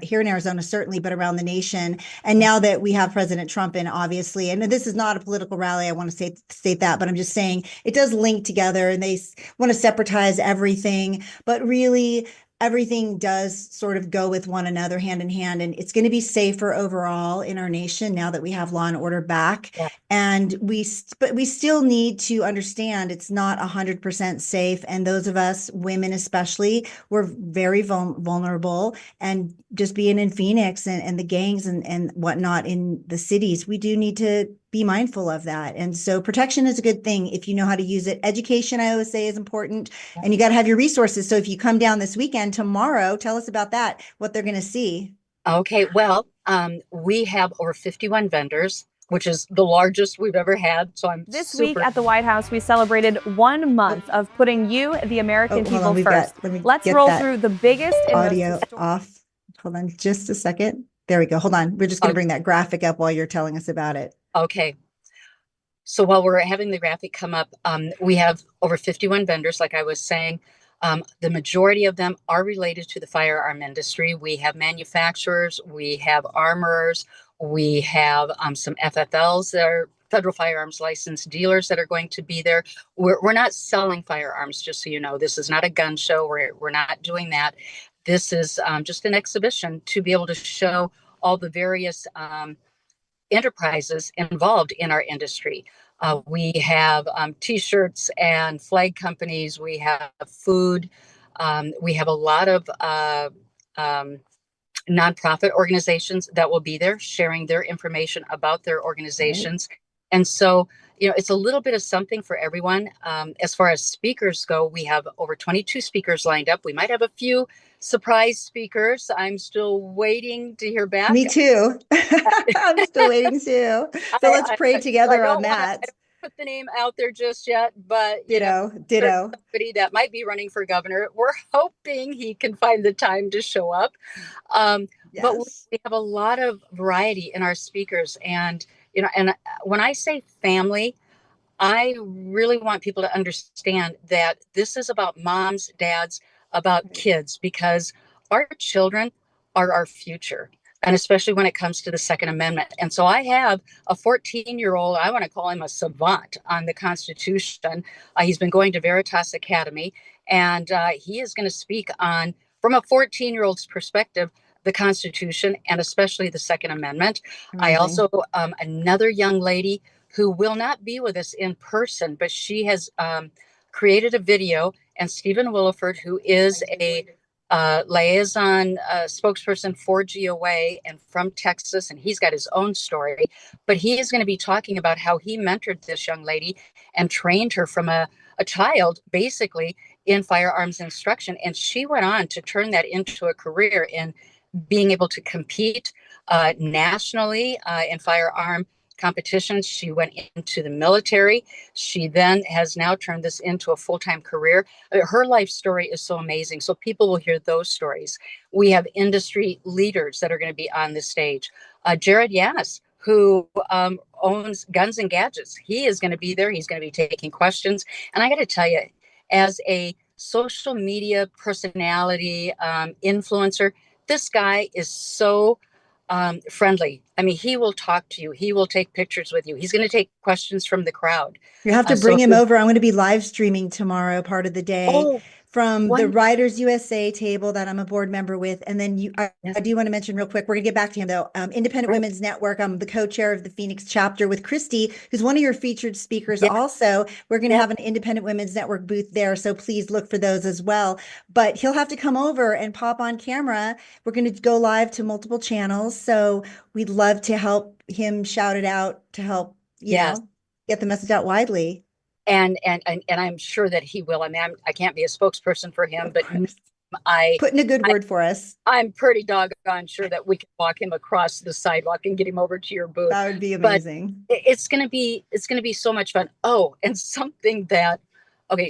here in Arizona, certainly, but around the nation. And now that we have President Trump in, obviously, and this is not a political rally, I want to state that, but I'm just saying it does link together, and they want to separatize everything, but really everything does sort of go with one another hand in hand. And it's going to be safer overall in our nation now that we have law and order back. Yeah. And but we still need to understand it's not 100% safe. And those of us, women especially, we're very vulnerable. And just being in Phoenix and the gangs and whatnot in the cities, we do need to be mindful of that. And so protection is a good thing if you know how to use it. Education, I always say, is important, and you got to have your resources. So if you come down this weekend, tomorrow, tell us about that, what they're going to see. Okay, well, we have over 51 vendors, which is the largest we've ever had. So I'm This super... week at the White House, we celebrated 1 month of putting you, the American people, first. Let's roll through the biggest audio off. Hold on just a second. There we go. Hold on. We're just going to bring that graphic up while you're telling us about it. Okay. So while we're having the graphic come up, we have over 51 vendors, like I was saying. The majority of them are related to the firearm industry. We have manufacturers, we have armorers, we have some FFLs that are federal firearms licensed dealers that are going to be there. We're not selling firearms, just so you know. This is not a gun show. We're not doing that. This is just an exhibition to be able to show all the various enterprises involved in our industry. We have T-shirts and flag companies. We have food. We have a lot of nonprofit organizations that will be there sharing their information about their organizations. Right. And so, it's a little bit of something for everyone. As far as speakers go, we have over 22 speakers lined up. We might have a few surprise speakers. I'm still waiting to hear back. Me too. I'm still waiting too. So let's pray together on that. I don't put the name out there just yet, but ditto. Somebody that might be running for governor. We're hoping he can find the time to show up. Yes. But we have a lot of variety in our speakers, and and when I say family, I really want people to understand that this is about moms, dads, about kids, because our children are our future. And especially when it comes to the Second Amendment. And so I have a 14-year-old, I want to call him a savant on the Constitution. He's been going to Veritas Academy, and he is going to speak on, from a 14-year-old's perspective, the Constitution and especially the Second Amendment. Amazing. I also, another young lady who will not be with us in person, but she has created a video, and Stephen Williford, who is a liaison spokesperson for GOA and from Texas, and he's got his own story, but he is going to be talking about how he mentored this young lady and trained her from a child, basically, in firearms instruction. And she went on to turn that into a career in being able to compete nationally in firearm competitions. She went into the military. She then has now turned this into a full-time career. Her life story is so amazing. So people will hear those stories. We have industry leaders that are going to be on the stage. Jared Yanis, who owns Guns and Gadgets. He is going to be there. He's going to be taking questions. And I got to tell you, as a social media personality, influencer, this guy is so friendly. I mean, he will talk to you. He will take pictures with you. He's going to take questions from the crowd. You have to bring him over. I'm going to be live streaming tomorrow, part of the day, from the Writers USA table that I'm a board member with. And then I do want to mention real quick, we're going to get back to him though. Independent Women's Network. I'm the co-chair of the Phoenix chapter with Christy, who's one of your featured speakers. Also, we're going to have an Independent Women's Network booth there. So please look for those as well. But he'll have to come over and pop on camera. We're going to go live to multiple channels. So we'd love to help him shout it out to help, you know, get the message out widely. And I'm sure that he will. I mean, I can't be a spokesperson for him, but put in a good word for us. I'm pretty doggone sure that we can walk him across the sidewalk and get him over to your booth. That would be amazing. But it's going to be so much fun. Oh, and something that,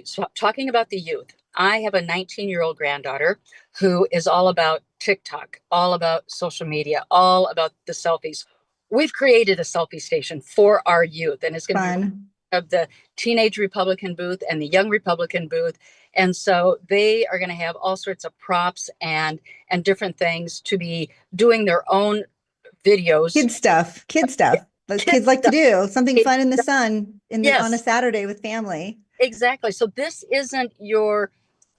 so talking about the youth, I have a 19-year-old granddaughter who is all about TikTok, all about social media, all about the selfies. We've created a selfie station for our youth, and it's going to be of the teenage Republican booth and the young Republican booth. And so they are going to have all sorts of props and different things to be doing their own videos. Kid stuff. Like kids like to do something fun in the sun on a Saturday with family. Exactly. So this isn't your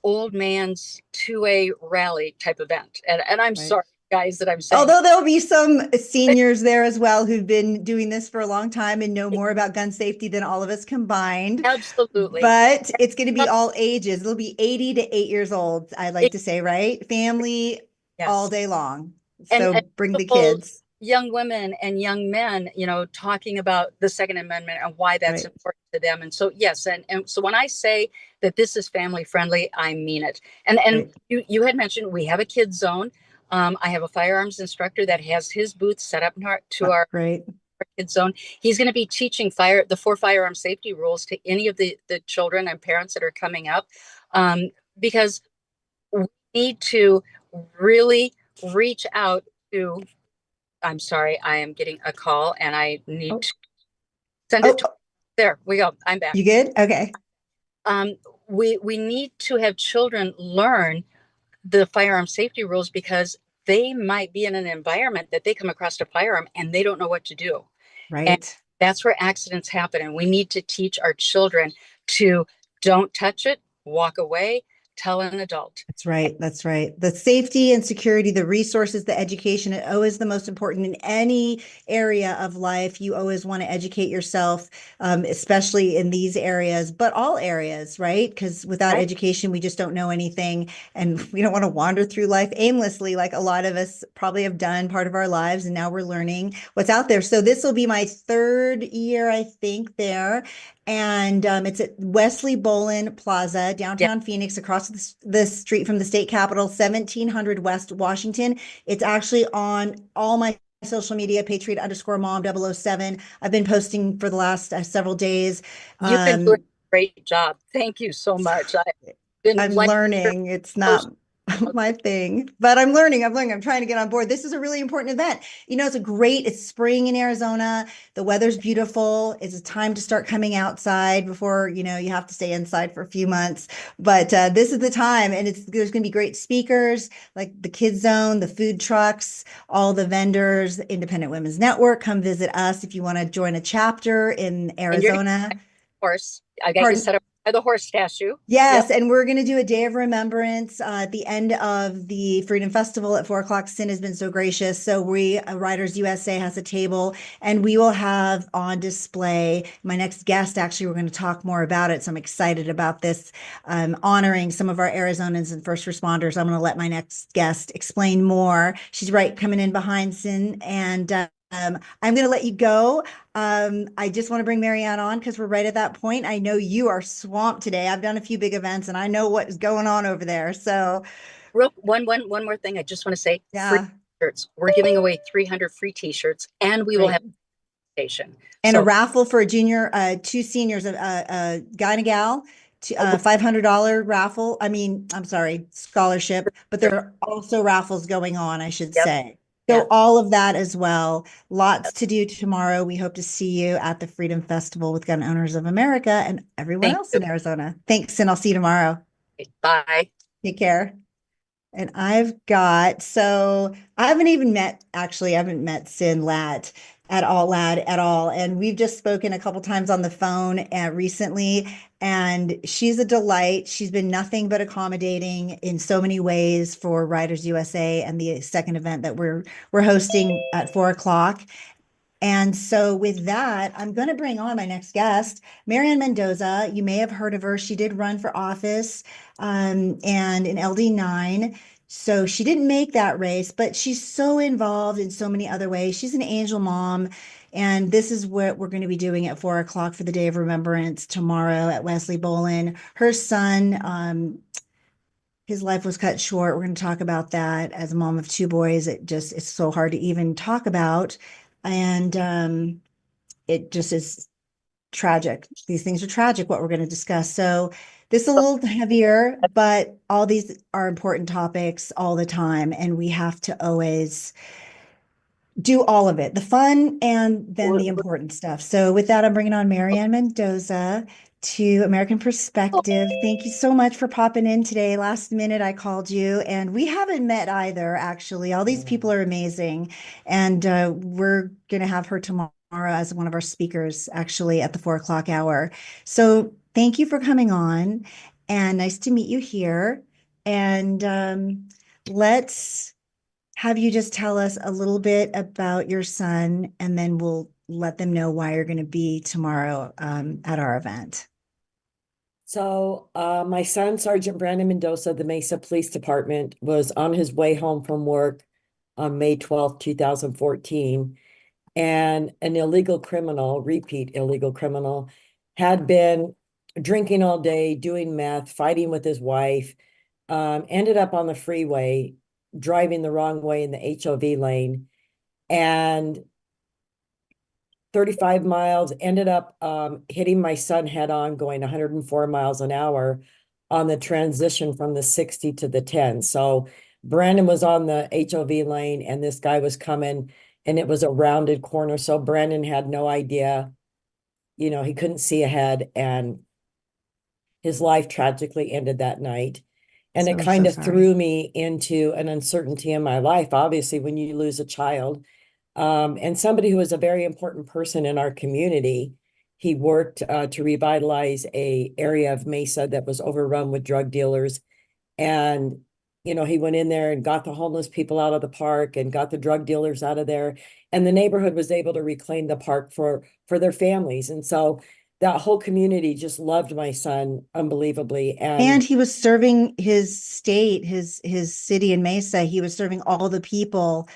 old man's 2A rally type event. And I'm sorry, guys, that I'm saying. Although there'll be some seniors there as well who've been doing this for a long time and know more about gun safety than all of us combined. Absolutely. But it's going to be all ages. It'll be 80 to 8 years old, I like to say, right? Family all day long. So and bring the kids. Young women and young men, talking about the Second Amendment and why that's important to them. And so, yes. And so when I say that this is family friendly, I mean it. And you had mentioned we have a kids zone. I have a firearms instructor that has his booth set up to our kids zone. He's going to be teaching the 4 firearm safety rules to any of the children and parents that are coming up, because we need to really reach out to. I'm sorry, I am getting a call and I need to send it to. There we go. I'm back. You good? Okay. We need to have children learn the firearm safety rules, because they might be in an environment that they come across a firearm and they don't know what to do. Right. And that's where accidents happen. And we need to teach our children to don't touch it, walk away, tell an adult. That's right. That's right. The safety and security, the resources, the education, it always the most important in any area of life. You always want to educate yourself, especially in these areas, but all areas, right? Because without education, we just don't know anything, and we don't want to wander through life aimlessly, like a lot of us probably have done part of our lives, and now we're learning what's out there. So this will be my 3rd year, I think, there. And it's at Wesley Bolin Plaza, downtown Phoenix, across the street from the state capitol, 1700 West Washington. It's actually on all my social media, Patriot_mom007. I've been posting for the last several days. You've been doing a great job. Thank you so much. I'm learning. It's not my thing, but I'm learning. I'm trying to get on board. This is a really important event. It's spring in Arizona. The weather's beautiful. It's a time to start coming outside before, you have to stay inside for a few months. But this is the time, and there's going to be great speakers like the Kids Zone, the food trucks, all the vendors, Independent Women's Network. Come visit us if you want to join a chapter in Arizona. Of course, I got you set up by the horse statue. Yes, and we're going to do a day of remembrance at the end of the Freedom Festival at 4 o'clock. Cyn has been so gracious. So Riders USA has a table, and we will have on display my next guest. Actually, we're going to talk more about it. So I'm excited about this, honoring some of our Arizonans and first responders. I'm going to let my next guest explain more. She's coming in behind Cyn, and I'm going to let you go. I just want to bring Marianne on because we're right at that point. I know you are swamped today. I've done a few big events and I know what is going on over there. So one more thing. I just want to say, free t-shirts. We're giving away 300 free t-shirts, and we will have a station. And a raffle for a junior, 2 seniors, a guy and a gal, $500 raffle. I'm sorry, scholarship, but there are also raffles going on, I should say. So all of that as well. Lots to do tomorrow. We hope to see you at the Freedom Festival with Gun Owners of America and everyone else in Arizona. Thanks, and I'll see you tomorrow. Bye. Take care. And I haven't met Cyn Ladd at all. And we've just spoken a couple times on the phone recently, and she's a delight. She's been nothing but accommodating in so many ways for Riders USA and the second event that we're hosting at 4 o'clock. And so with that, I'm going to bring on my next guest, Marianne Mendoza. You may have heard of her. She did run for office and in LD9. So she didn't make that race, but she's so involved in so many other ways. She's an angel mom. And this is what we're going to be doing at 4 o'clock for the Day of Remembrance tomorrow at Wesley Bolin. Her son, his life was cut short. We're going to talk about that. As a mom of 2 boys, it's so hard to even talk about. And it just is tragic. These things are tragic, what we're going to discuss. So this is a little heavier, but all these are important topics all the time. And we have to always do all of it, the fun and then the important stuff. So with that, I'm bringing on Marianne Mendoza to American Perspective. Thank you so much for popping in today. Last minute, I called you, and we haven't met either, actually. All these people are amazing. And we're going to have her tomorrow as one of our speakers, actually, at the 4 o'clock hour. So thank you for coming on, and nice to meet you here. And let's have you just tell us a little bit about your son, and then we'll let them know why you're going to be tomorrow at our event. So my son, Sergeant Brandon Mendoza, the Mesa Police Department, was on his way home from work on May 12th, 2014. And an illegal criminal, repeat illegal criminal, had been drinking all day, doing meth, fighting with his wife, ended up on the freeway, driving the wrong way in the HOV lane, and 35 miles, ended up hitting my son head on, going 104 miles an hour on the transition from the 60 to the 10. So Brandon was on the HOV lane, and this guy was coming, and it was a rounded corner. So Brandon had no idea, he couldn't see ahead, and his life tragically ended that night. And it kind of threw me into an uncertainty in my life. Obviously, when you lose a child, and somebody who was a very important person in our community. He worked to revitalize a area of Mesa that was overrun with drug dealers. And, he went in there and got the homeless people out of the park and got the drug dealers out of there. And the neighborhood was able to reclaim the park for their families. And so that whole community just loved my son unbelievably. And he was serving his state, his city in Mesa. He was serving all the people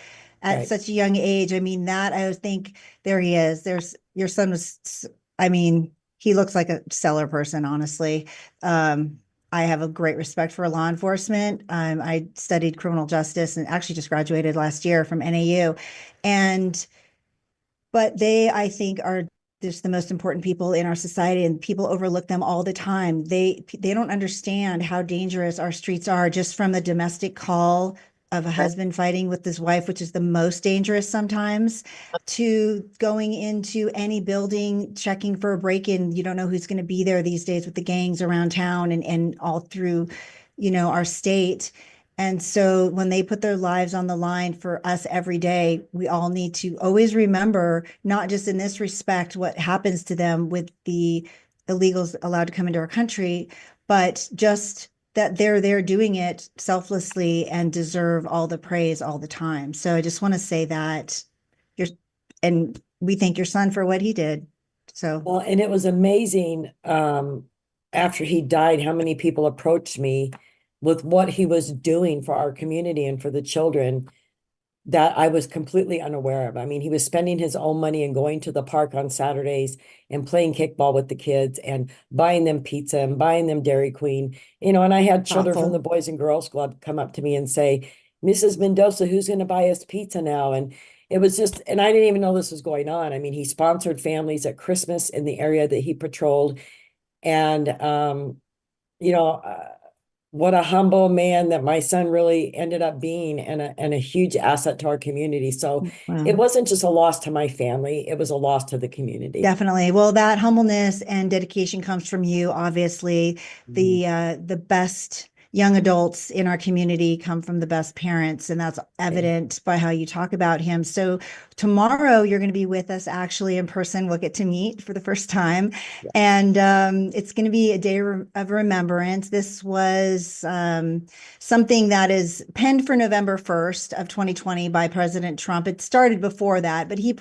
at such a young age. I mean, I would think, there he is. Your son was, he looks like a stellar person, honestly. I have a great respect for law enforcement. I studied criminal justice and actually just graduated last year from NAU. But they, I think, are just the most important people in our society, and people overlook them all the time. They don't understand how dangerous our streets are, just from the domestic call of a husband fighting with his wife, which is the most dangerous sometimes, to going into any building, checking for a break-in. You don't know who's going to be there these days with the gangs around town and all through, our state. And so when they put their lives on the line for us every day, we all need to always remember, not just in this respect, what happens to them with the illegals allowed to come into our country, but just that they're there doing it selflessly and deserve all the praise all the time. So I just want to say that and we thank your son for what he did. So, well, and it was amazing after he died, how many people approached me with what he was doing for our community and for the children that I was completely unaware of. I mean, he was spending his own money and going to the park on Saturdays and playing kickball with the kids and buying them pizza and buying them Dairy Queen, and I had children from the Boys and Girls Club come up to me and say, Mrs. Mendoza, who's going to buy us pizza now? And it was just, and I didn't even know this was going on. I mean, he sponsored families at Christmas in the area that he patrolled. And, what a humble man that my son really ended up being, and a huge asset to our community. So It wasn't just a loss to my family, it was a loss to the community. Definitely. Well, that humbleness and dedication comes from you. Obviously, the best young adults in our community come from the best parents, and that's evident by how you talk about him. So tomorrow you're going to be with us actually in person. We'll get to meet for the first time. And it's going to be a day of remembrance. This was something that is penned for November 1st of 2020 by President Trump. It started before that, but he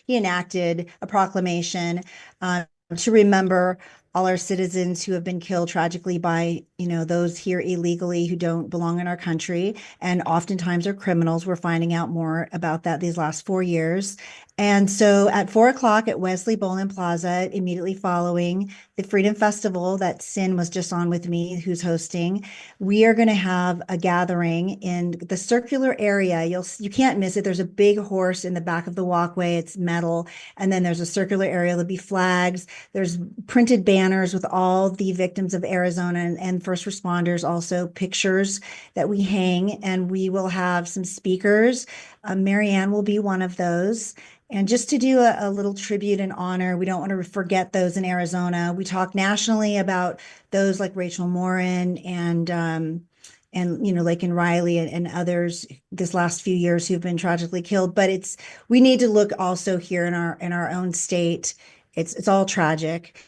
enacted a proclamation to remember all our citizens who have been killed tragically by, those here illegally who don't belong in our country, and oftentimes are criminals. We're finding out more about that these last 4 years. And so at 4 o'clock at Wesley Bolin Plaza, immediately following the Freedom Festival that Cyn was just on with me, who's hosting, we are going to have a gathering in the circular area. You can't miss it. There's a big horse in the back of the walkway. It's metal. And then there's a circular area. There'll be flags. There's printed banners with all the victims of Arizona and first responders, also pictures that we hang. And we will have some speakers Marianne will be one of those. And just to do a little tribute and honor, we don't want to forget those in Arizona. We talk nationally about those like Rachel Morin and Laken Riley and others this last few years who've been tragically killed. But we need to look also here in our own state. It's all tragic.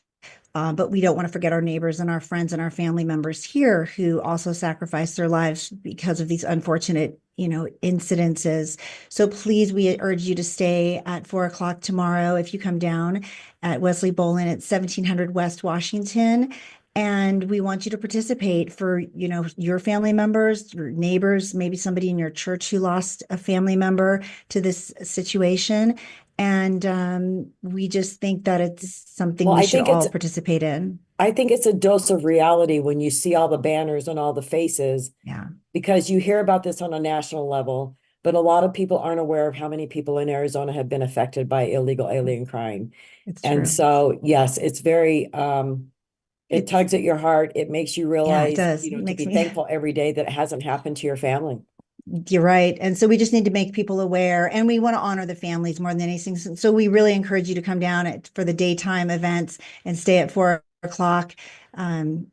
But we don't want to forget our neighbors and our friends and our family members here who also sacrificed their lives because of these unfortunate, incidences. So please, we urge you to stay at 4 o'clock tomorrow if you come down at Wesley Bolin at 1700 West Washington. And we want you to participate for, your family members, your neighbors, maybe somebody in your church who lost a family member to this situation. And we just think that it's something we should all participate in. I think it's a dose of reality when you see all the banners and all the faces. Yeah. Because you hear about this on a national level, but a lot of people aren't aware of how many people in Arizona have been affected by illegal alien crime. It's true. And so, yes, it's very, it tugs at your heart. It makes you realize, yeah, it does. to be thankful every day that it hasn't happened to your family. You're right. And so we just need to make people aware, and we want to honor the families more than anything. So we really encourage you to come down for the daytime events and stay at 4 o'clock.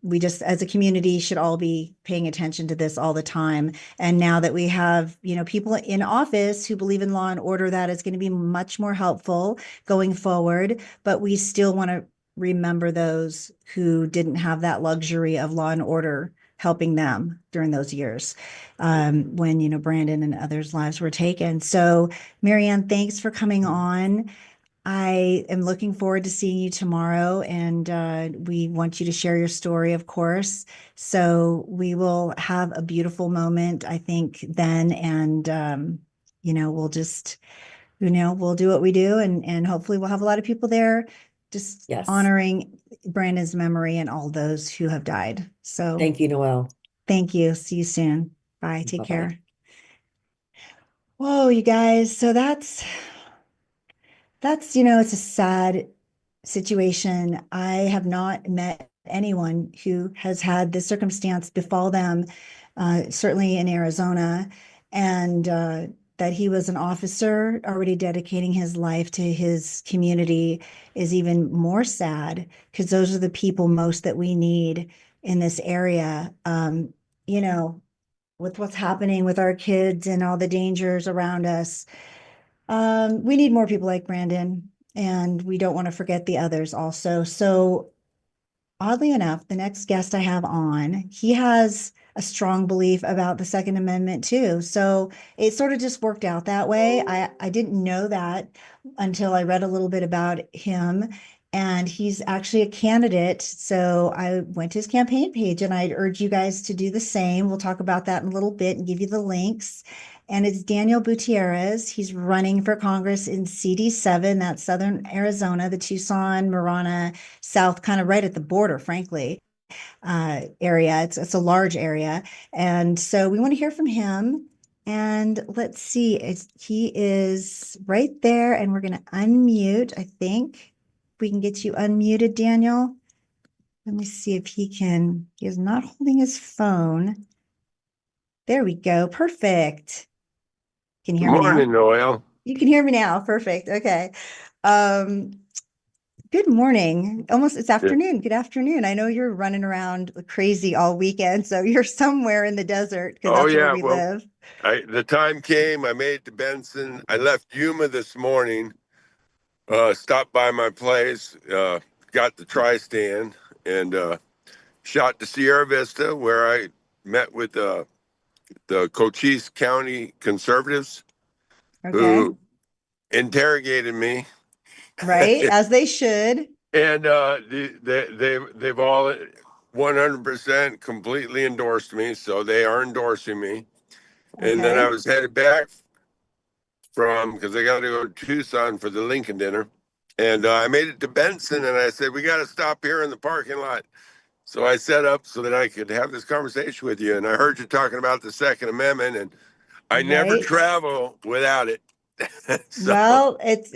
We just, as a community, should all be paying attention to this all the time. And now that we have, people in office who believe in law and order, that is going to be much more helpful going forward. But we still want to remember those who didn't have that luxury of law and order helping them during those years when, Brandon and others' lives were taken. So, Marianne, thanks for coming on. I am looking forward to seeing you tomorrow, and we want you to share your story, of course. So we will have a beautiful moment, I think, then, and we'll just, we'll do what we do, and hopefully we'll have a lot of people there, just honoring Brandon's memory and all those who have died. So thank you, Noelle. Thank you. See you soon. Bye. Take care. Whoa, you guys. So that's, it's a sad situation. I have not met anyone who has had this circumstance befall them, certainly in Arizona, and that he was an officer already dedicating his life to his community is even more sad, because those are the people most that we need in this area. With what's happening with our kids and all the dangers around us, we need more people like Brandon, and we don't want to forget the others also. So oddly enough, the next guest I have on, he has a strong belief about the Second Amendment too. So it sort of just worked out that way. I didn't know that until I read a little bit about him. And he's actually a candidate. So I went to his campaign page, and I'd urge you guys to do the same. We'll talk about that in a little bit and give you the links. And it's Daniel Gutierrez. He's running for Congress in CD7, that's Southern Arizona, the Tucson, Marana, South, kind of right at the border, frankly, area. It's a large area. And so we want to hear from him. And let's see, he is right there, and we're going to unmute, I think. We can get you unmuted, Daniel. Let me see if he is not holding his phone. There we go. Perfect. Can you hear me now? Good morning, Noelle. You can hear me now. Perfect. Okay. Good morning. It's afternoon. Good afternoon. I know you're running around crazy all weekend, so you're somewhere in the desert, because that's where we live. The time came. I made it to Benson. I left Yuma this morning. Stopped by my place, got the tri-stand, and shot to Sierra Vista, where I met with the Cochise County conservatives, who interrogated me. Right, as they should. And they've all 100% completely endorsed me, so they are endorsing me. And then I was headed back because I got to go to Tucson for the Lincoln dinner. And I made it to Benson, and I said, we got to stop here in the parking lot. So I set up so that I could have this conversation with you. And I heard you talking about the Second Amendment, and I never travel without it. So, Well, it's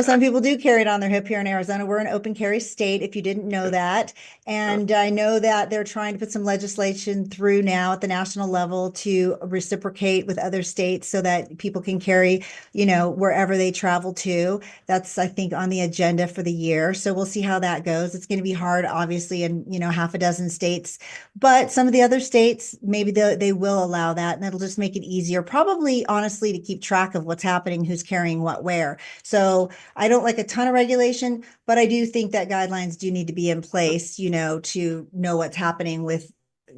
some people do carry it on their hip here in Arizona. We're an open carry state, if you didn't know that. And I know that they're trying to put some legislation through now at the national level to reciprocate with other states so that people can carry, wherever they travel to. That's, I think, on the agenda for the year. So we'll see how that goes. It's going to be hard, obviously, in, half a dozen states, but some of the other states, maybe they will allow that, and it'll just make it easier, probably, honestly, to keep track of what's happening, who's carrying what where. So I don't like a ton of regulation, but I do think that guidelines do need to be in place, to know what's happening with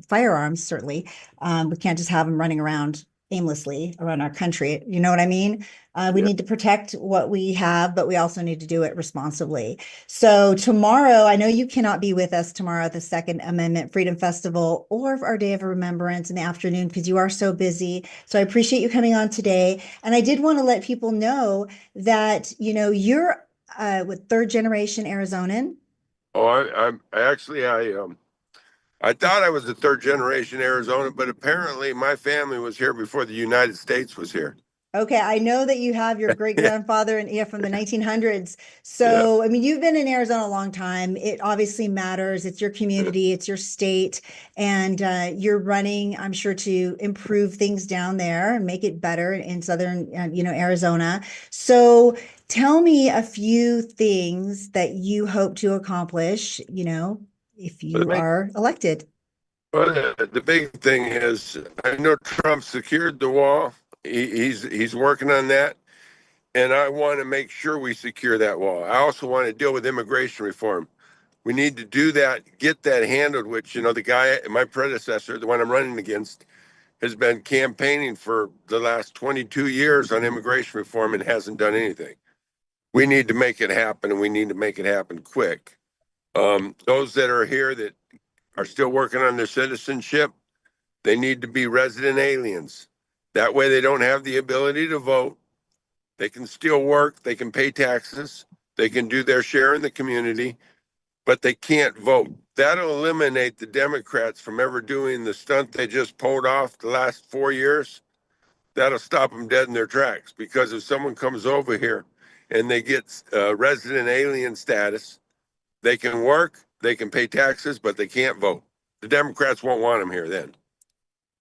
firearms, certainly. We can't just have them running around aimlessly around our country. You know what I mean? We need to protect what we have, but we also need to do it responsibly. So tomorrow, I know you cannot be with us tomorrow at the Second Amendment Freedom Festival or our Day of Remembrance in the afternoon because you are so busy. So I appreciate you coming on today. And I did want to let people know that, you're with third generation Arizonan. oh, I thought I was a third generation Arizona, but apparently my family was here before the United States was here. Okay, I know that you have your great grandfather and from the 1900s. Yeah. So, I mean, you've been in Arizona a long time. It obviously matters. It's your community, it's your state, and you're running, I'm sure, to improve things down there and make it better in southern, Arizona. So, tell me a few things that you hope to accomplish, if you are elected. Well, the big thing is, I know Trump secured the wall. He's working on that, and I want to make sure we secure that wall. I also want to deal with immigration reform. We need to do that, get that handled. Which the guy, my predecessor, the one I'm running against, has been campaigning for the last 22 years on immigration reform and hasn't done anything. We need to make it happen, and we need to make it happen quick. Those that are here that are still working on their citizenship, they need to be resident aliens. That way they don't have the ability to vote. They can still work, they can pay taxes, they can do their share in the community, but they can't vote. That'll eliminate the Democrats from ever doing the stunt they just pulled off the last 4 years. That'll stop them dead in their tracks, because if someone comes over here and they get resident alien status, they can work, they can pay taxes, but they can't vote. The Democrats won't want them here then.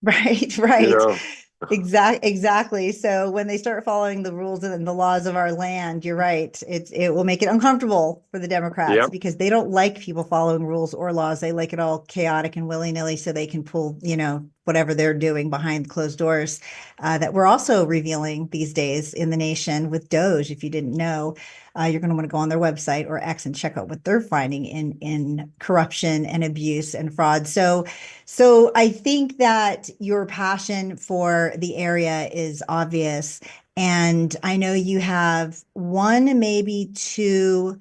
Right, You right. know, Exactly. So when they start following the rules and the laws of our land, you're right. It will make it uncomfortable for the Democrats yep. because they don't like people following rules or laws. They like it all chaotic and willy-nilly so they can pull, whatever they're doing behind closed doors, that we're also revealing these days in the nation with Doge. If you didn't know, you're going to want to go on their website or X and check out what they're finding in corruption and abuse and fraud. So I think that your passion for the area is obvious. And I know you have one, maybe two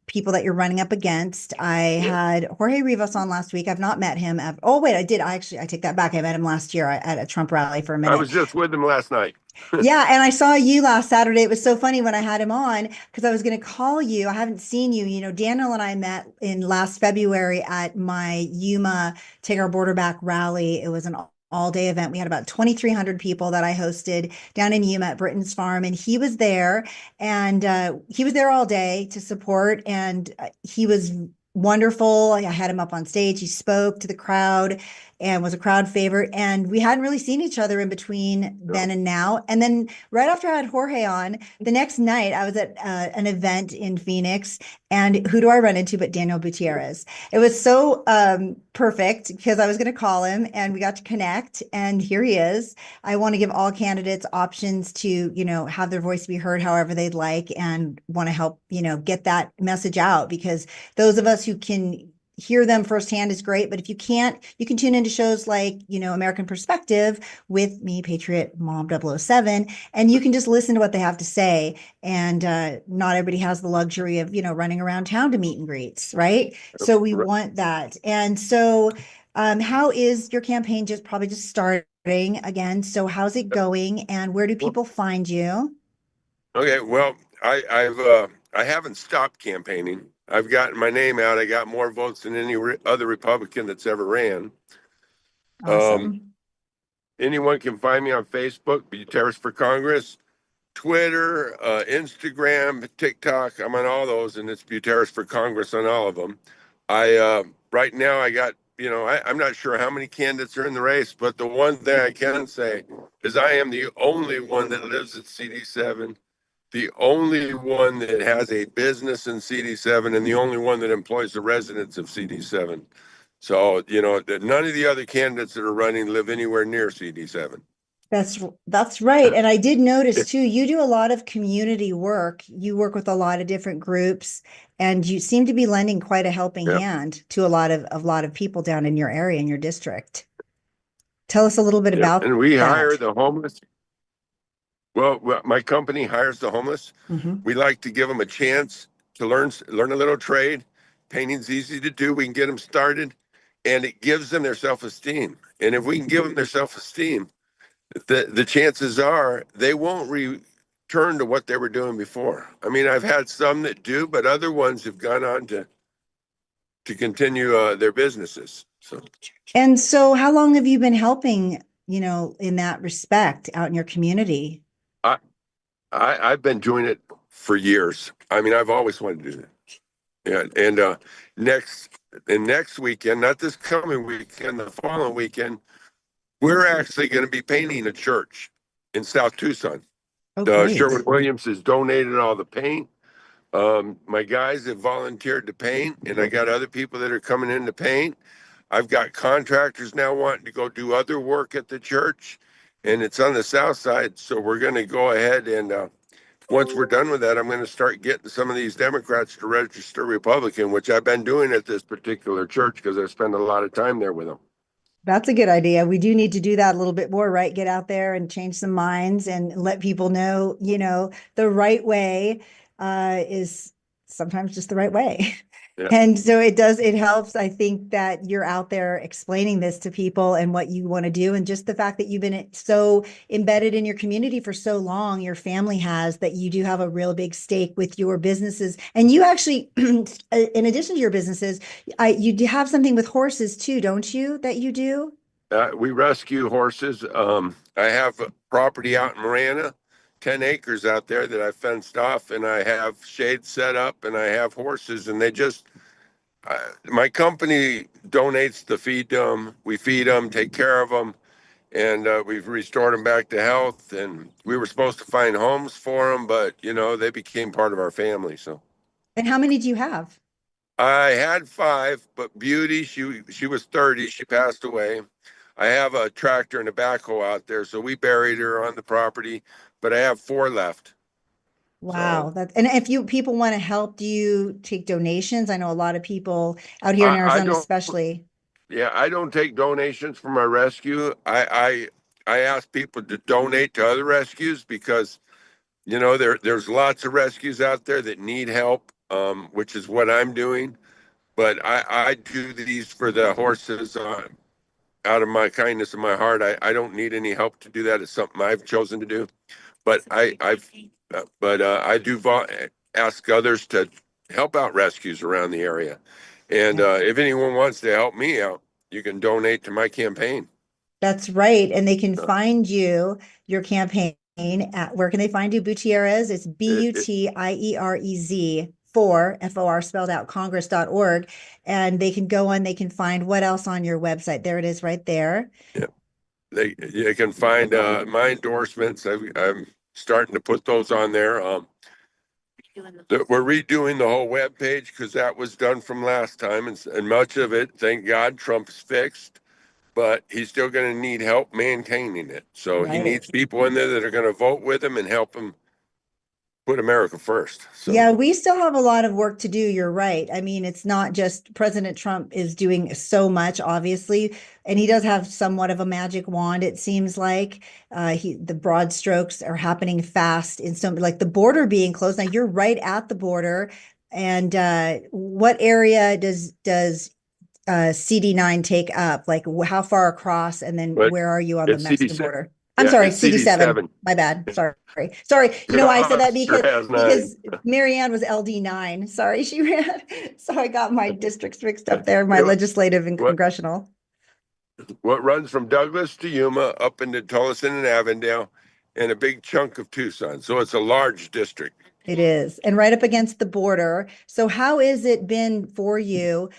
people that you're running up against. I had Jorge Rivas on last week. I've not met him. Oh, wait, I did. I take that back. I met him last year at a Trump rally for a minute. I was just with him last night. Yeah, and I saw you last Saturday. It was so funny when I had him on because I was going to call you. I haven't seen you. Daniel and I met in last February at my Yuma Take Our Border Back rally. It was an all-day event. We had about 2,300 people that I hosted down in Yuma at Britton's Farm, and he was there, and he was there all day to support, and he was wonderful. I had him up on stage. He spoke to the crowd and was a crowd favorite. And we hadn't really seen each other in between then and now. And then right after I had Jorge on, the next night I was at an event in Phoenix. And who do I run into but Daniel Gutierrez? It was so perfect because I was going to call him and we got to connect. And here he is. I want to give all candidates options to, have their voice be heard however they'd like, and want to help, get that message out, because those of us who can hear them firsthand is great. But if you can't, you can tune into shows like, American Perspective with me, Patriot Mom 007, and you can just listen to what they have to say. And not everybody has the luxury of, running around town to meet and greets, right? So we want that. And so how is your campaign probably just starting again? So how's it going and where do people find you? Okay, well, I haven't stopped campaigning. I've gotten my name out. I got more votes than any other Republican that's ever ran. Awesome. Anyone can find me on Facebook, Gutierrez for Congress. Twitter, Instagram, TikTok. I'm on all those, and it's Buteris for Congress on all of them. Right now I got, I'm not sure how many candidates are in the race, but the one thing I can say is I am the only one that lives at CD7, the only one that has a business in CD7, and the only one that employs the residents of CD7. So, none of the other candidates that are running live anywhere near CD7. That's right. And I did notice too, you do a lot of community work. You work with a lot of different groups, and you seem to be lending quite a helping hand to a lot of people down in your area, in your district. Tell us a little bit about and we that. hire the homeless. Well, my company hires the homeless. We like to give them a chance to learn a little trade. Painting's easy to do. We can get them started, and it gives them their self-esteem. And if we can give them their self-esteem, the chances are they won't return to what they were doing before. I mean, I've had some that do, but other ones have gone on to continue their businesses. And so how long have you been helping, in that respect out in your community? I've been doing it for years. I mean, I've always wanted to do that. Yeah, and next weekend, not this coming weekend, the following weekend, we're actually going to be painting a church in South Tucson. Sherwin-Williams has donated all the paint. My guys have volunteered to paint, and I got other people that are coming in to paint. I've got contractors now wanting to go do other work at the church, and it's on the south side. So we're going to go ahead and once we're done with that, I'm going to start getting some of these Democrats to register Republican, which I've been doing at this particular church because I spend a lot of time there with them. That's a good idea. We do need to do that a little bit more, right? Get out there and change some minds and let people know, the right way is sometimes just the right way. Yeah. And so it helps. I think that you're out there explaining this to people and what you want to do. And just the fact that you've been so embedded in your community for so long, your family has, that you do have a real big stake with your businesses. And you actually, in addition to your businesses, you do have something with horses too, don't you, that you do? We rescue horses. I have a property out in Marana, 10 acres out there that I fenced off, and I have shade set up, and I have horses, and my company donates to feed them. We feed them, take care of them, and we've restored them back to health. And we were supposed to find homes for them, but they became part of our family. So. And how many do you have? I had 5, but Beauty, she was 30. She passed away. I have a tractor and a backhoe out there, so we buried her on the property, but I have 4 left. Wow. And if people want to help, do you take donations? I know a lot of people out here in Arizona, especially. Yeah, I don't take donations for my rescue. I ask people to donate to other rescues because, there's lots of rescues out there that need help, which is what I'm doing. But I do these for the horses out of my kindness of my heart. I don't need any help to do that. It's something I've chosen to do. But I do ask others to help out rescues around the area. And if anyone wants to help me out, you can donate to my campaign. That's right. And they can find your campaign where can they find you? Butierrez. It's BUTIEREZ FOR spelled out congress.org. And they can go on, they can find what else on your website. There it is right there. Yeah. They can find my endorsements. I'm starting to put those on there. We're redoing the whole web page because that was done from last time, and much of it, thank God, Trump's fixed, but he's still going to need help maintaining it. So he needs people in there that are going to vote with him and help him put America first. So. Yeah, we still have a lot of work to do. You're right. I mean, it's not just President Trump is doing so much, obviously, and he does have somewhat of a magic wand. It seems like the broad strokes are happening fast in some, like the border being closed. Now you're right at the border, and what area does CD9 take up? Like how far across, and then where are you on the Mexican border? I'm sorry, CD7. My bad. Sorry. I said that because Marianne was LD9. Sorry, she ran. So I got my districts mixed up there, my legislative and congressional. What runs from Douglas to Yuma up into Tolleson and Avondale. and a big chunk of Tucson. So it's a large district. It is, and right up against the border. So how has it been for you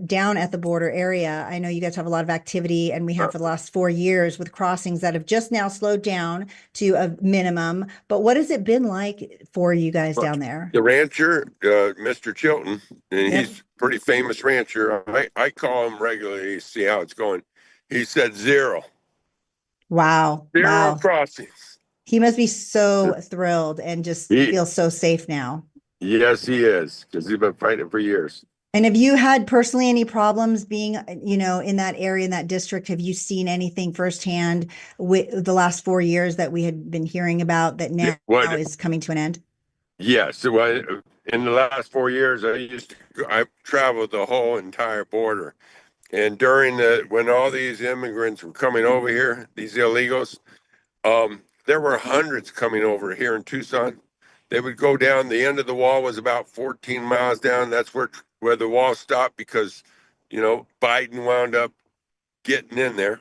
down at the border area? I know you guys have a lot of activity, and we have for the last 4 years with crossings that have just now slowed down to a minimum. But what has it been like for you guys down there? The rancher, Mr. Chilton, and he's a pretty famous rancher. I call him regularly to see how it's going. He said zero. Wow. Zero crossings. He must be so thrilled and just feel so safe now. Yes, he is, because he's been fighting for years. And have you had personally any problems being, in that area, in that district? Have you seen anything firsthand with the last 4 years that we had been hearing about that now is coming to an end? Yes. Well, in the last 4 years, I traveled the whole entire border. And when all these immigrants were coming over here, these illegals, there were hundreds coming over here in Tucson. They would go down. The end of the wall was about 14 miles down. That's where the wall stopped because, Biden wound up getting in there.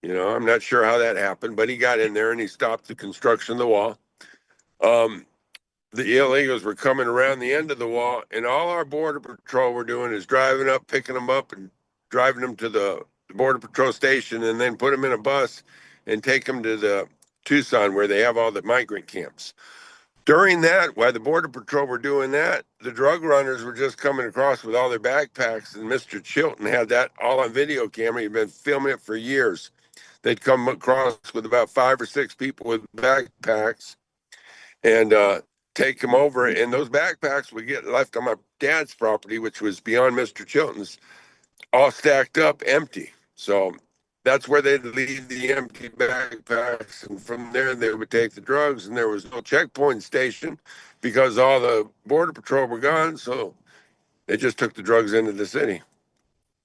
I'm not sure how that happened, but he got in there and he stopped the construction of the wall. The illegals were coming around the end of the wall, and all our border patrol were doing is driving up, picking them up, and driving them to the border patrol station, and then put them in a bus and take them to the Tucson where they have all the migrant camps. During that, while the border patrol were doing that, the drug runners were just coming across with all their backpacks, and Mr. Chilton had that all on video camera. He'd been filming it for years. They'd come across with about 5 or 6 people with backpacks and take them over, and those backpacks would get left on my dad's property, which was beyond Mr. Chilton's, all stacked up empty. So that's where they'd leave the empty backpacks, and from there they would take the drugs, and there was no checkpoint station because all the border patrol were gone, so they just took the drugs into the city.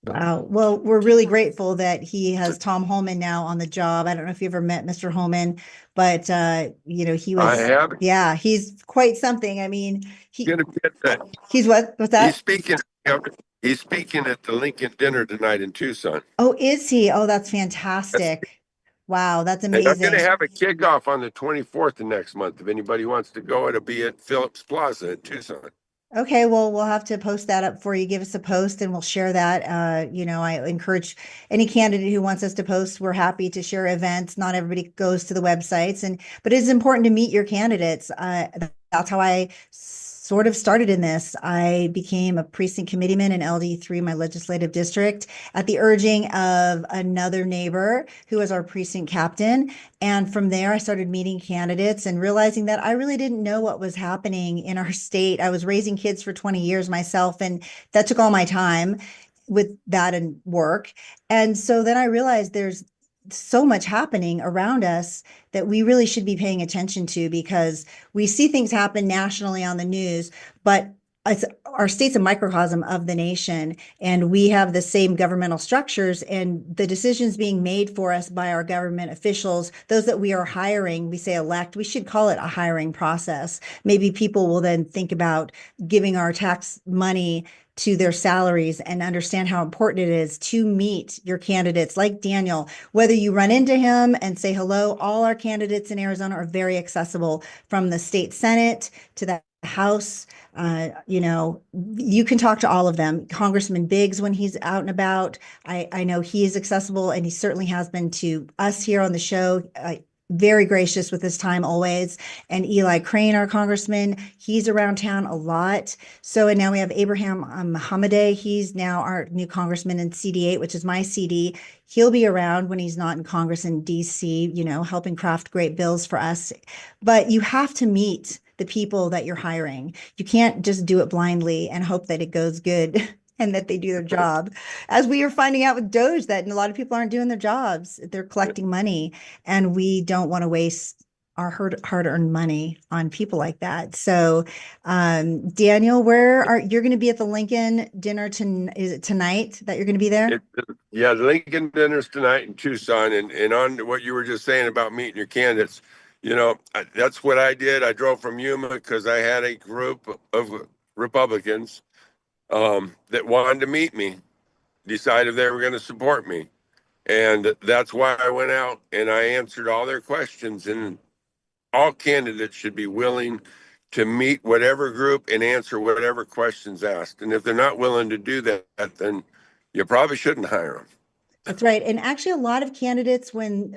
Wow. Well, we're really grateful that he has Tom Holman now on the job. I don't know if you ever met Mr. Holman, but he was. I have. Yeah, he's quite something. I mean, he's what's that? He's speaking at the Lincoln dinner tonight in Tucson. Oh, is he? Oh, that's fantastic. Wow, that's amazing. And I'm going to have a kickoff on the 24th of next month. If anybody wants to go, it'll be at Phillips Plaza in Tucson. Okay, well, we'll have to post that up for you. Give us a post and we'll share that. I encourage any candidate who wants us to post. We're happy to share events. Not everybody goes to the websites, but it's important to meet your candidates. That's how I sort of started in this. I became a precinct committeeman in LD3, my legislative district, at the urging of another neighbor who was our precinct captain. And from there, I started meeting candidates and realizing that I really didn't know what was happening in our state. I was raising kids for 20 years myself, and that took all my time with that and work. And so then I realized there's so much happening around us that we really should be paying attention to, because we see things happen nationally on the news, but our state's a microcosm of the nation, and we have the same governmental structures, and the decisions being made for us by our government officials, those that we are hiring, we say elect, we should call it a hiring process. Maybe people will then think about giving our tax money to their salaries and understand how important it is to meet your candidates like Daniel, whether you run into him and say hello. All our candidates in Arizona are very accessible, from the state Senate to the House. You can talk to all of them. Congressman Biggs, when he's out and about, I know he is accessible, and he certainly has been to us here on the show. Very gracious with his time always. And Eli Crane, our congressman, he's around town a lot. And now we have Abraham Mohammadeh. He's now our new congressman in CD8, which is my CD. He'll be around when he's not in Congress in DC, helping craft great bills for us. But you have to meet the people that you're hiring. You can't just do it blindly and hope that it goes good and that they do their job. As we are finding out with DOJ, that a lot of people aren't doing their jobs. They're collecting money, and we don't want to waste our hard-earned money on people like that. So, Daniel, you're going to be at the Lincoln dinner is it tonight that you're going to be there? Yeah, the Lincoln dinner's tonight in Tucson, and on what you were just saying about meeting your candidates, that's what I did. I drove from Yuma because I had a group of Republicans that wanted to meet me, decided they were going to support me. And that's why I went out and I answered all their questions. And all candidates should be willing to meet whatever group and answer whatever questions asked. And if they're not willing to do that, then you probably shouldn't hire them. That's right. And actually, a lot of candidates, when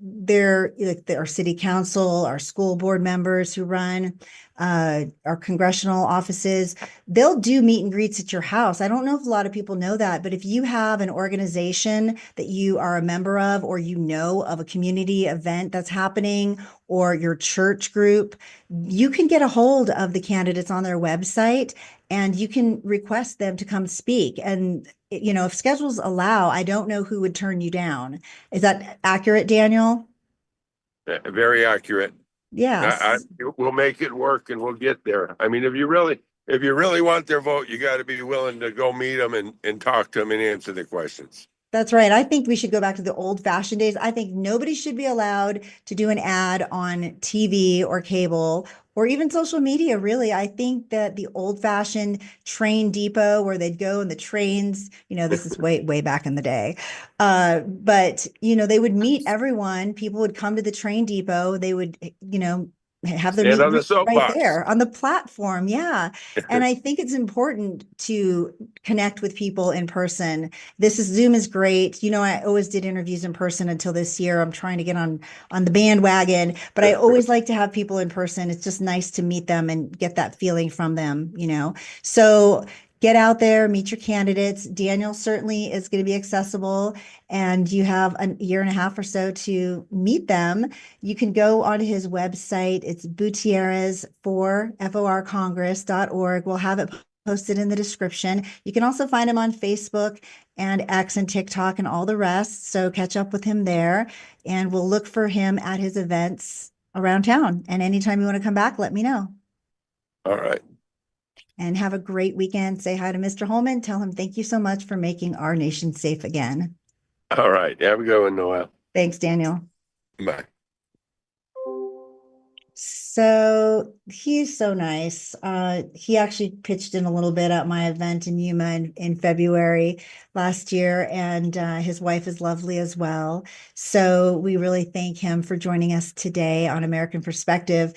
they're like our city council, our school board members who run our congressional offices, they'll do meet and greets at your house. I don't know if a lot of people know that, but if you have an organization that you are a member of, or you know of a community event that's happening, or your church group, you can get a hold of the candidates on their website and you can request them to come speak. And if schedules allow, I don't know who would turn you down. Is that accurate, Daniel? Very accurate. Yes. We'll make it work and we'll get there. I mean, if you really want their vote, you got to be willing to go meet them and talk to them and answer their questions. That's right. I think we should go back to the old-fashioned days. I think nobody should be allowed to do an ad on TV or cable or even social media, really. I think that the old-fashioned train depot where they'd go in the trains, this is way, way back in the day. But, they would meet everyone. People would come to the train depot. They would, have their meet and greet right there on the platform. Yeah. And I think it's important to connect with people in person. Zoom is great. I always did interviews in person until this year. I'm trying to get on the bandwagon, but I always like to have people in person. It's just nice to meet them and get that feeling from them, So get out there, meet your candidates. Daniel certainly is going to be accessible, and you have a year and a half or so to meet them. You can go onto his website. It's Gutierrez4FORcongress.org. We'll have it posted in the description. You can also find him on Facebook and X and TikTok and all the rest. So catch up with him there, and we'll look for him at his events around town. And anytime you want to come back, let me know. All right. And have a great weekend. Say hi to Mr. Holman. Tell him thank you so much for making our nation safe again. All right. Have a good one, Noel. Thanks, Daniel. Bye. So he's so nice. He actually pitched in a little bit at my event in Yuma in February last year, and his wife is lovely as well. So we really thank him for joining us today on American Perspective.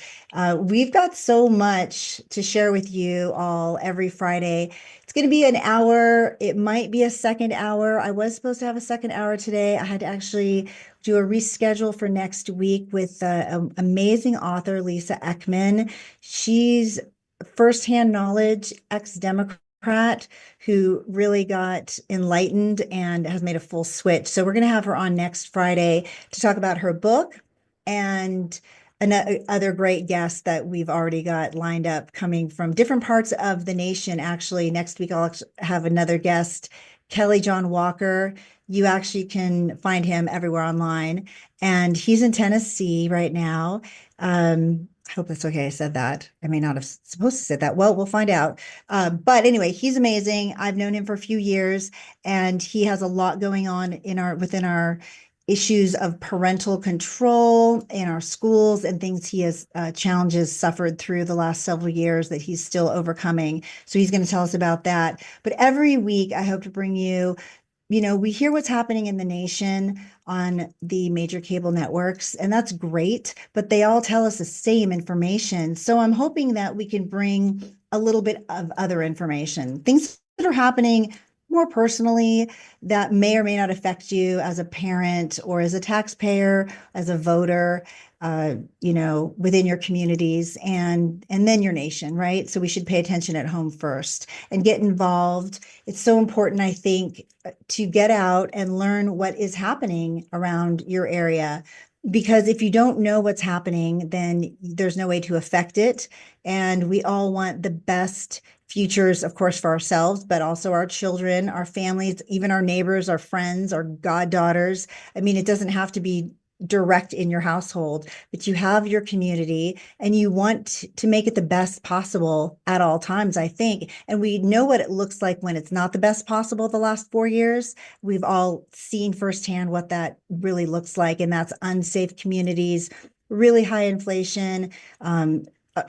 We've got so much to share with you all every Friday. It's going to be an hour. It might be a second hour. I was supposed to have a second hour today. I had to actually do a reschedule for next week with an amazing author, Lisa Ekman. She's firsthand knowledge, ex-Democrat who really got enlightened and has made a full switch. So we're going to have her on next Friday to talk about her book and other great guests that we've already got lined up coming from different parts of the nation. Actually, next week I'll have another guest, Kelly John Walker. You actually can find him everywhere online, and he's in Tennessee right now. I hope that's okay. I said that. I may not have supposed to say that. Well, we'll find out. But anyway, he's amazing. I've known him for a few years, and he has a lot going on within our issues of parental control in our schools and things he has challenges suffered through the last several years that he's still overcoming. So he's going to tell us about that. But every week, I hope to bring you, we hear what's happening in the nation on the major cable networks, and that's great, but they all tell us the same information. So I'm hoping that we can bring a little bit of other information, things that are happening more personally that may or may not affect you as a parent or as a taxpayer, as a voter, within your communities and then your nation, right? So we should pay attention at home first and get involved. It's so important, I think, to get out and learn what is happening around your area. Because if you don't know what's happening, then there's no way to affect it. And we all want the best futures, of course, for ourselves, but also our children, our families, even our neighbors, our friends, our goddaughters. I mean, it doesn't have to be direct in your household, but you have your community and you want to make it the best possible at all times, I think. And we know what it looks like when it's not the best possible the last 4 years. We've all seen firsthand what that really looks like. And that's unsafe communities, really high inflation,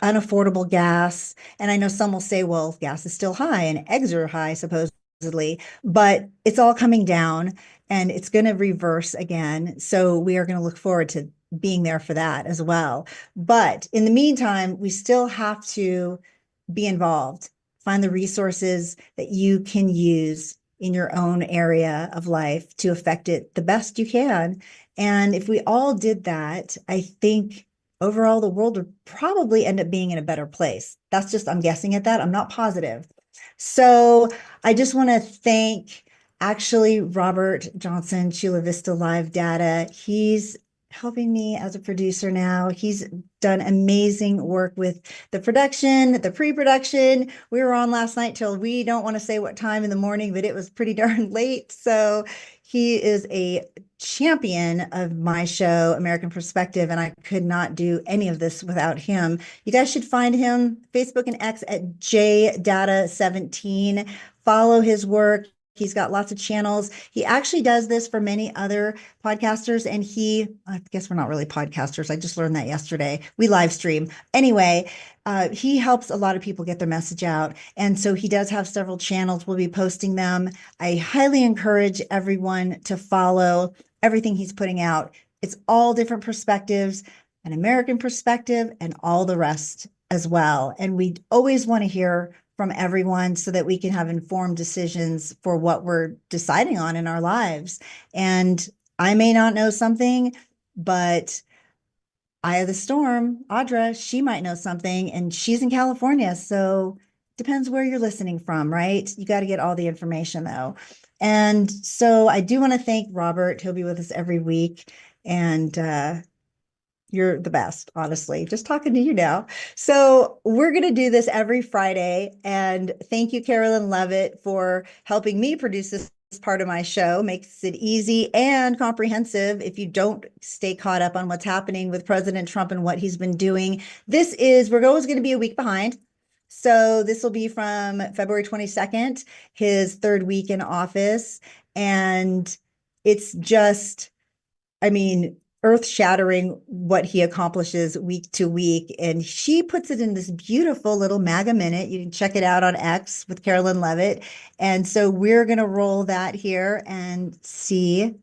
unaffordable gas. And I know some will say, well, gas is still high and eggs are high, supposedly, but it's all coming down. and it's going to reverse again. So we are going to look forward to being there for that as well. But in the meantime, we still have to be involved, find the resources that you can use in your own area of life to affect it the best you can. And if we all did that, I think overall the world would probably end up being in a better place. That's just, I'm guessing at that. I'm not positive. So I just want to thank actually Robert Johnson, Chula Vista Live Data. He's helping me as a producer now. He's done amazing work with the production, the pre-production. We were on last night till we don't want to say what time in the morning, but it was pretty darn late. So he is a champion of my show, American Perspective, and I could not do any of this without him. You guys should find him, Facebook and X at JData17. Follow his work. He's got lots of channels. He actually does this for many other podcasters. And I guess we're not really podcasters. I just learned that yesterday. We live stream. Anyway, he helps a lot of people get their message out. And so he does have several channels. We'll be posting them. I highly encourage everyone to follow everything he's putting out. It's all different perspectives, an American perspective, and all the rest as well. And we always want to hear from everyone so that we can have informed decisions for what we're deciding on in our lives. And I may not know something, but Eye of the Storm, Audra, she might know something, and she's in California. So depends where you're listening from, right? You got to get all the information though. And so I do want to thank Robert. He'll be with us every week. And you're the best, honestly, just talking to you now. So we're going to do this every Friday. And thank you, Carolyn Levitt, for helping me produce this part of my show. Makes it easy and comprehensive if you don't stay caught up on what's happening with President Trump and what he's been doing. We're always going to be a week behind. So this will be from February 22nd, his third week in office. And it's just, earth-shattering what he accomplishes week to week. And she puts it in this beautiful little MAGA Minute. You can check it out on X with Carolyn Levitt. And so we're going to roll that here and see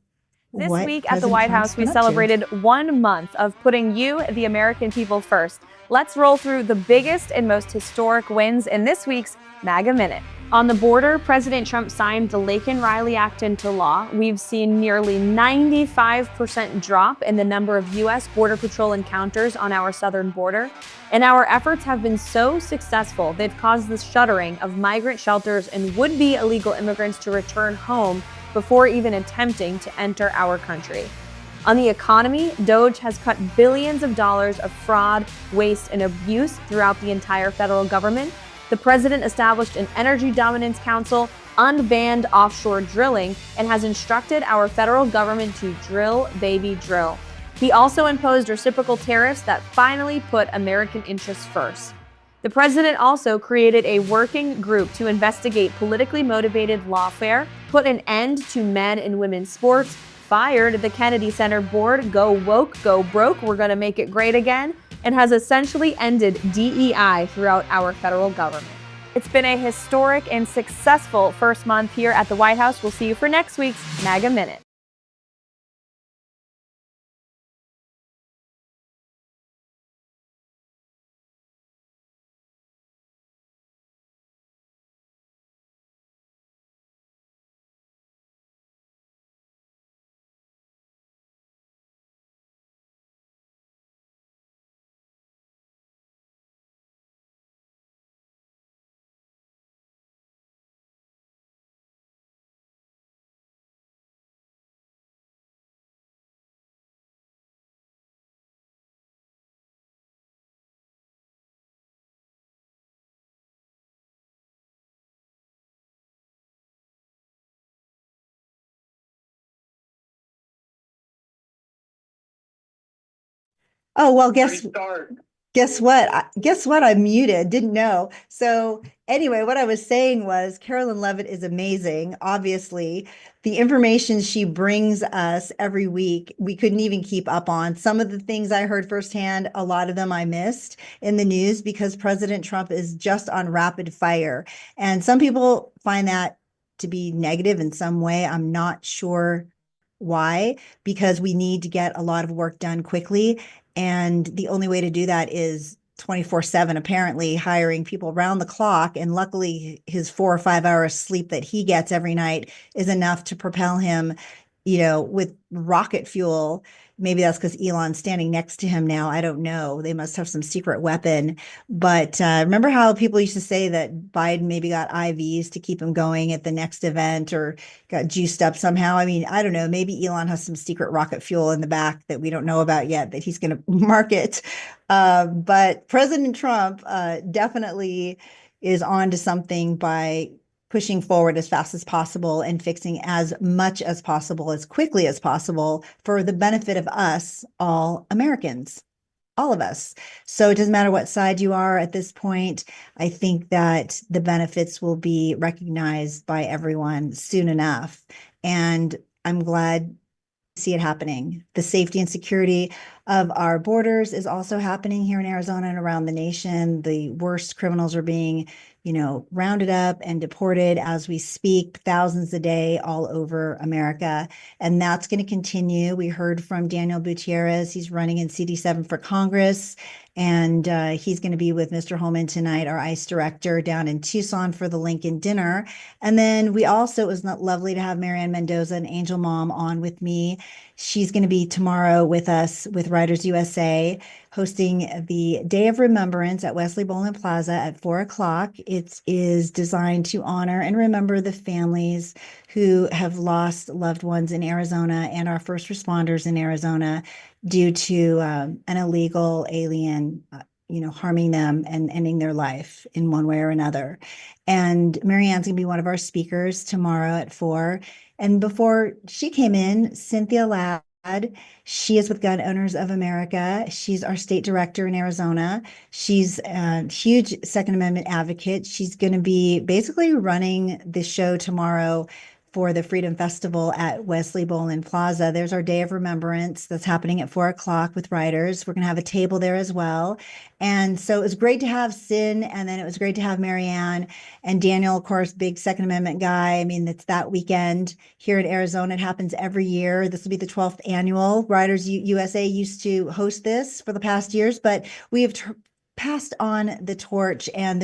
this week at the White House, we celebrated 1 month of putting you, the American people, first. Let's roll through the biggest and most historic wins in this week's MAGA Minute. On the border, President Trump signed the Laken-Riley Act into law. We've seen nearly 95% drop in the number of U.S. Border Patrol encounters on our southern border. And our efforts have been so successful, they've caused the shuttering of migrant shelters and would-be illegal immigrants to return home before even attempting to enter our country. On the economy, DOGE has cut billions of dollars of fraud, waste, and abuse throughout the entire federal government. The president established an Energy Dominance Council, unbanned offshore drilling, and has instructed our federal government to drill, baby, drill. He also imposed reciprocal tariffs that finally put American interests first. The president also created a working group to investigate politically motivated lawfare, put an end to men and women's sports, fired the Kennedy Center board, go woke, go broke, we're gonna make it great again, and has essentially ended DEI throughout our federal government. It's been a historic and successful first month here at the White House. We'll see you for next week's MAGA Minute. Oh, well, guess what? Guess what? I'm muted. Didn't know. So anyway, what I was saying was Carolyn Levitt is amazing. Obviously, the information she brings us every week, we couldn't even keep up on. Some of the things I heard firsthand, a lot of them I missed in the news because President Trump is just on rapid fire. And some people find that to be negative in some way. I'm not sure why, because we need to get a lot of work done quickly. And the only way to do that is 24/7, apparently hiring people around the clock. And luckily his 4 or 5 hours sleep that he gets every night is enough to propel him, with rocket fuel. Maybe that's because Elon's standing next to him now. I don't know. They must have some secret weapon. But remember how people used to say that Biden maybe got IVs to keep him going at the next event, or got juiced up somehow? I mean, I don't know. Maybe Elon has some secret rocket fuel in the back that we don't know about yet that he's going to market. But President Trump definitely is on to something by pushing forward as fast as possible and fixing as much as possible, as quickly as possible, for the benefit of us, all Americans, all of us. So it doesn't matter what side you are at this point. I think that the benefits will be recognized by everyone soon enough. And I'm glad to see it happening. The safety and security of our borders is also happening here in Arizona and around the nation. The worst criminals are being rounded up and deported as we speak, thousands a day all over America. And that's going to continue. We heard from Daniel Gutierrez. He's running in CD7 for Congress. And he's going to be with Mr. Holman tonight, our ICE director, down in Tucson for the Lincoln dinner. And then it was lovely to have Marianne Mendoza, an Angel Mom, on with me. She's going to be tomorrow with us with Riders USA, hosting the Day of Remembrance at Wesley Bolin Plaza at 4:00. It is designed to honor and remember the families who have lost loved ones in Arizona and our first responders in Arizona due to an illegal alien, harming them and ending their life in one way or another. And Marianne's going to be one of our speakers tomorrow at 4. And before she came in, Cyn Ladd, she is with Gun Owners of America. She's our state director in Arizona. She's a huge Second Amendment advocate. She's going to be basically running the show tomorrow for the Freedom Festival at Wesley Bolin Plaza. There's our Day of Remembrance that's happening at 4:00 with writers. We're going to have a table there as well. And so it was great to have Cyn, and then it was great to have Marianne and Daniel, of course, big Second Amendment guy. I mean, it's that weekend here in Arizona. It happens every year. This will be the 12th annual. Riders USA used to host this for the past years, but we have passed on the torch, and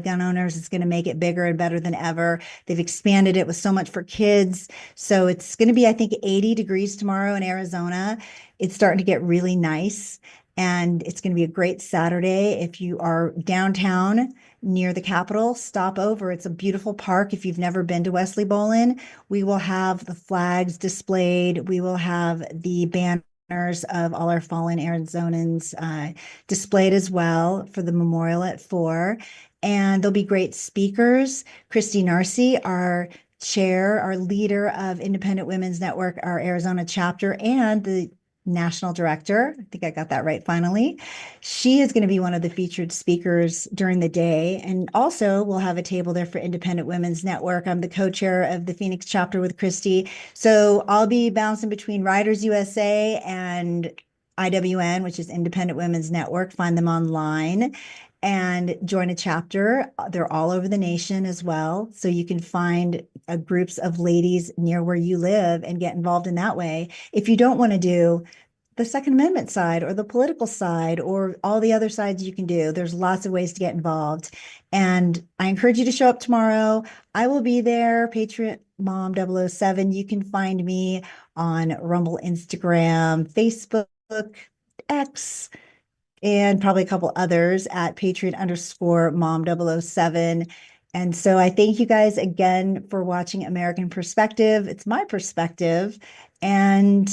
Gun Owners is going to make it bigger and better than ever. They've expanded it with so much for kids. So it's going to be, I think, 80 degrees tomorrow in Arizona. It's starting to get really nice, and it's going to be a great Saturday. If you are downtown near the Capitol, stop over. It's a beautiful park. If you've never been to Wesley Bolin, we will have the flags displayed. We will have the banners of all our fallen Arizonans displayed as well for the memorial at 4. And there'll be great speakers. Christy Narcy, our chair, our leader of Independent Women's Network, our Arizona chapter, and the national director. I think I got that right finally. She is going to be one of the featured speakers during the day. And also we'll have a table there for Independent Women's Network. I'm the co-chair of the Phoenix chapter with Christy. So I'll be bouncing between Riders USA and IWN, which is Independent Women's Network. Find them online and join a chapter. They're all over the nation as well. So you can find groups of ladies near where you live and get involved in that way. If you don't want to do the Second Amendment side or the political side or all the other sides you can do, there's lots of ways to get involved. And I encourage you to show up tomorrow. I will be there, Patriot Mom 007. You can find me on Rumble, Instagram, Facebook, X, and probably a couple others at Patriot_Mom 007. And so I thank you guys again for watching American Perspective. It's my perspective. And,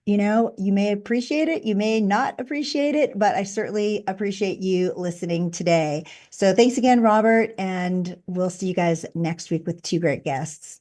you may appreciate it, you may not appreciate it, but I certainly appreciate you listening today. So thanks again, Robert, and we'll see you guys next week with 2 great guests.